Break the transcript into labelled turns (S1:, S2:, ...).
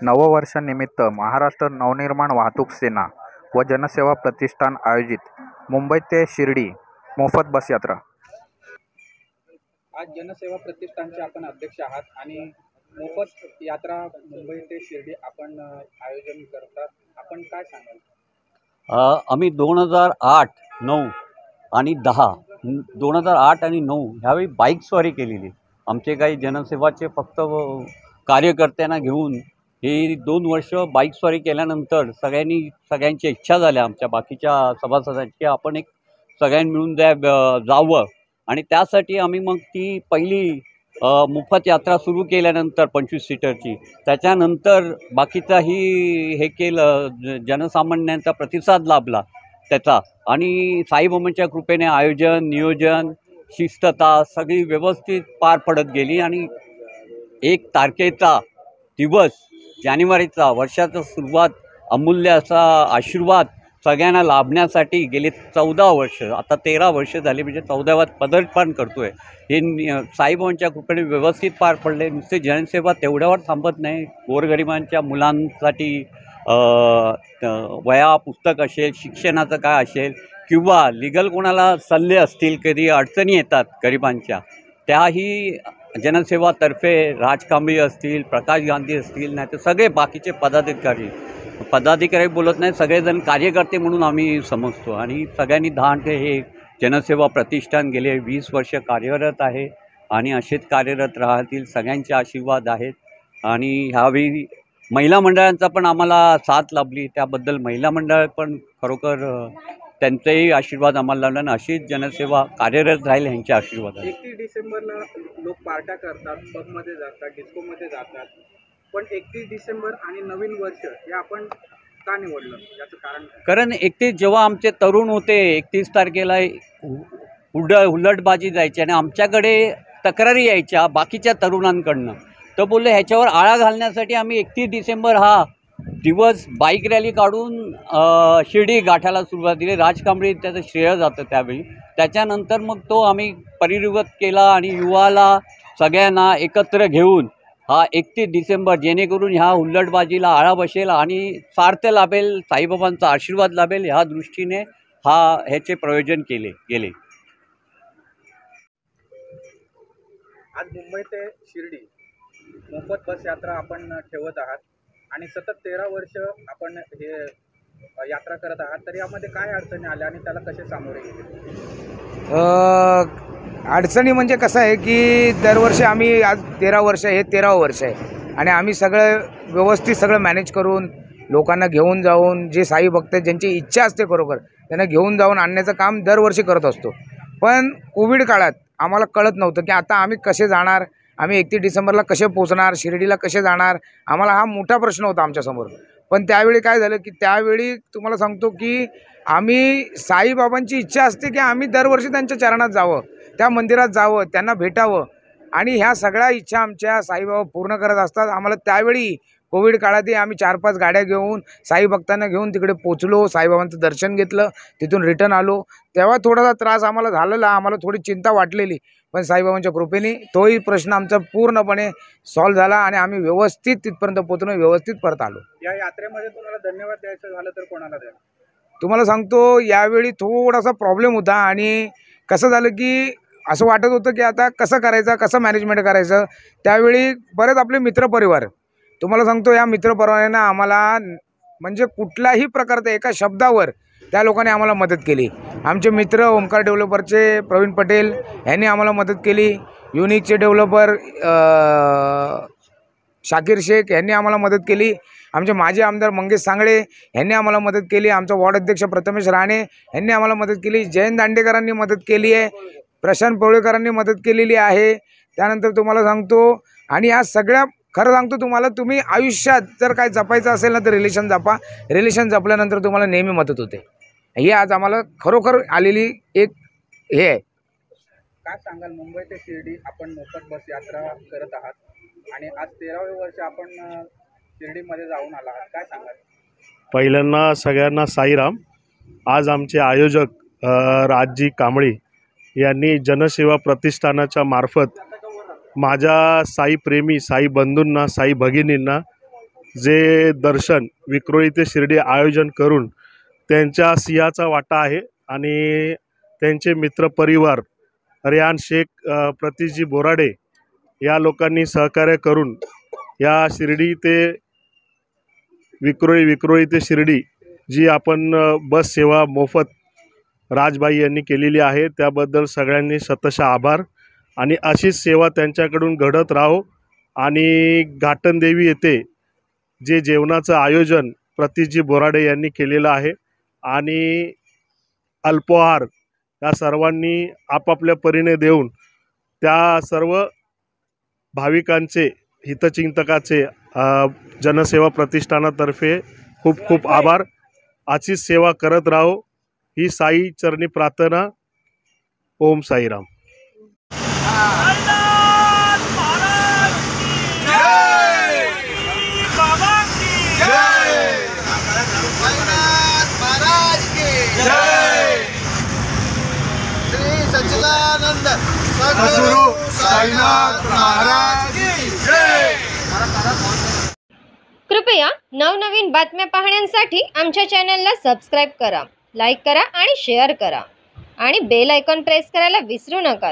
S1: नववर्षानिमित्त महाराष्ट्र नवनिर्माण वाहतूक सेना व जनसेवा प्रतिष्ठान आयोजित मुंबई ते शिर्डी मोफत बस यात्रा।
S2: आज जनसेवा प्रतिष्ठानचे आपण अध्यक्ष आहात आणि मोफत यात्रा मुंबई ते शिर्डी आपण आयोजन करतात, आपण काय सांगाल?
S3: आम्ही 2008, 9 आणि 10 2008 आणि 9 ह्यावेळी बाईकस्वारी केलेली। आमचे काही जनसेवाचे फक्त कार्यकर्त्यांना घेऊन ही 2 वर्ष बाईकस्वारी केल्यानंतर सगळ्यांची इच्छा झाल्या आमच्या बाकीच्या सभासदांची की आपण एक सगळ्यांनी मिळून जावं आणि त्यासाठी आम्ही मग ती पहिली मोफत यात्रा सुरू केल्यानंतर 25 सीटरची, त्याच्यानंतर बाकीचाही हे केलं, जनसामान्यांचा प्रतिसाद लाभला त्याचा आणि साईबाबांच्या कृपेने आयोजन नियोजन शिस्तता सगळी व्यवस्थित पार पडत गेली आणि 1 तारखेचा दिवस जानेवारीचा वर्षाचा सुरुवात अमूल्य असा आशीर्वाद सगळ्यांना लाभण्यासाठी गेले 14 वर्ष, आता 13 वर्ष झाली, म्हणजे 14व्यात पदार्पण करतोय। हे साईबाबांच्या कृपेने व्यवस्थित पार पडले। नुसते जनसेवा तेवढ्यावर थांबत नाही, गोरगरिबांच्या मुलांसाठी वह्या पुस्तक असेल, शिक्षणाचं काय असेल किंवा लिगल कोणाला सल्ले असतील, कधी अडचणी येतात गरिबांच्या, त्याही जनसेवातर्फे राज कांबळे असतील, प्रकाश गांधी असतील, नाही तर सगळे बाकीचे पदाधिकारी बोलत नाही, सगळेजण कार्यकर्ते म्हणून आम्ही समजतो आणि सगळ्यांनी हे जनसेवा प्रतिष्ठान गेले 20 वर्ष कार्यरत आहे आणि असेच कार्यरत राहतील, सगळ्यांचे आशीर्वाद आहेत। आणि ह्यावेळी महिला मंडळांचा पण आम्हाला साथ लाभली, त्याबद्दल महिला मंडळ पण खरोखर त्यांचेही आशीर्वाद आम्हाला लाभला आणि अशीच जनसेवा कार्यरत राहील ह्यांचे आशीर्वाद आहे।
S2: 31 डिसेंबरला लोक पार्ट्या करतात, पबमध्ये जातात, डिस्कोमध्ये जातात, पण 31 डिसेंबर आणि नवीन वर्ष हे आपण का निवडलं, याचं कारण?
S3: कारण 31 जेव्हा आमचे तरुण होते, 31 तारखेला हुल्लडबाजी जायची आणि आमच्याकडे तक्रारी यायच्या बाकीच्या तरुणांकडनं, तर बोलले ह्याच्यावर आळा घालण्यासाठी आम्ही 31 डिसेंबर हा दिवस बाईक रॅली काढून शिर्डी गाठायला सुरुवात दिली। राज कांबळे त्याचं श्रेय जातं त्यावेळी, त्याच्यानंतर मग तो आम्ही परिवर्तित केला आणि युवाला सगळ्यांना एकत्र घेऊन हा 31 डिसेंबर जेणेकरून ह्या हुल्लडबाजीला आळा बसेल आणि सार्थ लाभेल, साईबाबांचा आशीर्वाद लाभेल, ह्या दृष्टीने ह्याचे प्रयोजन केले गेले।
S2: आज मुंबई ते शिर्डी मोफत बस यात्रा आपण ठेवत आहात आणि सतत 13 वर्ष आपण हे यात्रा करत आहात, तर यामध्ये काय अडचणी आल्या आणि त्याला कसे सामोरे गेले?
S4: अडचणी म्हणजे कसं आहे की दरवर्षी आम्ही, आज 13 वर्ष, हे 13वं वर्ष आहे आणि आम्ही सगळं व्यवस्थित सगळं मॅनेज करून लोकांना घेऊन जाऊन, जे साई भक्त ज्यांची इच्छा असते खरोखर त्यांना घेऊन जाऊन आणण्याचं काम दरवर्षी करत असतो। पण कोविड काळात आम्हाला कळत नव्हतं की आता आम्ही कसे जाणार, आम्ही 31 डिसेंबरला कसे पोचणार, शिर्डीला कसे जाणार, आम्हाला हा मोठा प्रश्न होता आमच्यासमोर। पण त्यावेळी काय झालं की त्यावेळी तुम्हाला सांगतो की आम्ही, साईबाबांची इच्छा असते की आम्ही दरवर्षी त्यांच्या चरणात जावं, त्या मंदिरात जावं, त्यांना भेटावं आणि ह्या सगळ्या इच्छा आमच्या साईबाबा पूर्ण करत असतात। आम्हाला त्यावेळी कोविड काळातही आम्ही 4-5 गाड्या घेऊन साई भक्तांना घेऊन तिकडे पोचलो, साईबाबांचं दर्शन घेतलं, तिथून रिटर्न आलो। तेव्हा थोडासा त्रास आम्हाला झालेला, आम्हाला थोडी चिंता वाटलेली, पण साईबाबांच्या कृपेने तोही प्रश्न आमचा पूर्णपणे सॉल्व्ह झाला आणि आम्ही व्यवस्थित तिथपर्यंत पोहोचलो, व्यवस्थित परत आलो।
S2: या यात्रेमध्ये तुम्हाला धन्यवाद द्यायचं झालं तर कोणाला द्या?
S4: तुम्हाला सांगतो यावेळी थोडासा प्रॉब्लेम होता आणि कसं झालं की असं वाटत होतं की आता कसं करायचं, कसं मॅनेजमेंट करायचं। त्यावेळी बरेच आपले मित्रपरिवार, तुम्हाला सांगतो या मित्रपरिवाराने आम्हाला म्हणजे कुठल्याही प्रकारचा एका शब्दावर त्या लोकांनी आम्हाला मदत केली। आमचे मित्र ओमकार डेव्हलपरचे प्रवीण पटेल यांनी आम्हाला मदत केली, युनिकचे डेव्हलपर शाकीर शेख यांनी आम्हाला मदत केली, आमचे माजी आमदार मंगेश सांगळे यांनी आम्हाला मदत केली, आमचा वॉर्ड अध्यक्ष प्रथमेश राणे यांनी आम्हाला मदत केली, जयंत दांडेकरांनी मदत केली आहे, प्रशांत पवळेकरांनी मदत केलेली आहे। त्यानंतर तुम्हाला सांगतो, आणि ह्या सगळ्या, खरं सांगतो तुम्हाला, तुम्ही आयुष्यात जर काय जपायचं असेल ना तर रिलेशन जपा, रिलेशन जपल्यानंतर तुम्हाला नेहमी मदत होते। ही आज आम्हाला खरोखर आलेली एक हे आहे।
S2: काय सांगाल, मुंबई ते शिर्डी आपण मोफत बस यात्रा करत आहात आणि आज 13वे वर्ष आपण शिर्डीमध्ये जाऊन आला आहात, काय सांगाल?
S5: पहिल्यांदा सगळ्यांना साईराम। आज आमचे आयोजक राजजी कांबळे यांनी जनसेवा प्रतिष्ठानाच्या मार्फत माझ्या साई प्रेमी, साई बंधूंना, साई भगिनींना जे दर्शन विक्रोळी ते शिर्डी आयोजन करून त्यांच्या सिंहाचा वाटा आहे आणि त्यांचे मित्रपरिवार रियान शेख, प्रतीशजी बोराडे या लोकांनी सहकार्य करून या शिर्डी ते विक्रोळी ते शिर्डी जी आपण बस सेवा मोफत राजबाई यांनी केलेली आहे त्याबद्दल सगळ्यांनी शतशः आभार आणि अशीच सेवा त्यांच्याकडून घडत राहो। आणि घाटनदेवी येथे जे जेवणाचं आयोजन प्रतीशजी बोराडे यांनी केलेलं आहे आणि अल्पोहार या सर्वांनी आपापल्या परीने देऊन त्या सर्व भाविकांचे हितचिंतकाचे जनसेवा प्रतिष्ठानातर्फे खूप खूप आभार। अशीच सेवा करत राहो ही साई चरणी प्रार्थना। ओम साईराम।
S6: सच्चिदानंद सद्गुरु साईनाथ महाराज की जय।
S7: कृपया नवनवीन बातम्या पाहण्यासाठी आमच्या चॅनलला सबस्क्राईब करा, लाईक करा आणि शेअर करा आणि बेल आयकॉन प्रेस करायला विसरू नका।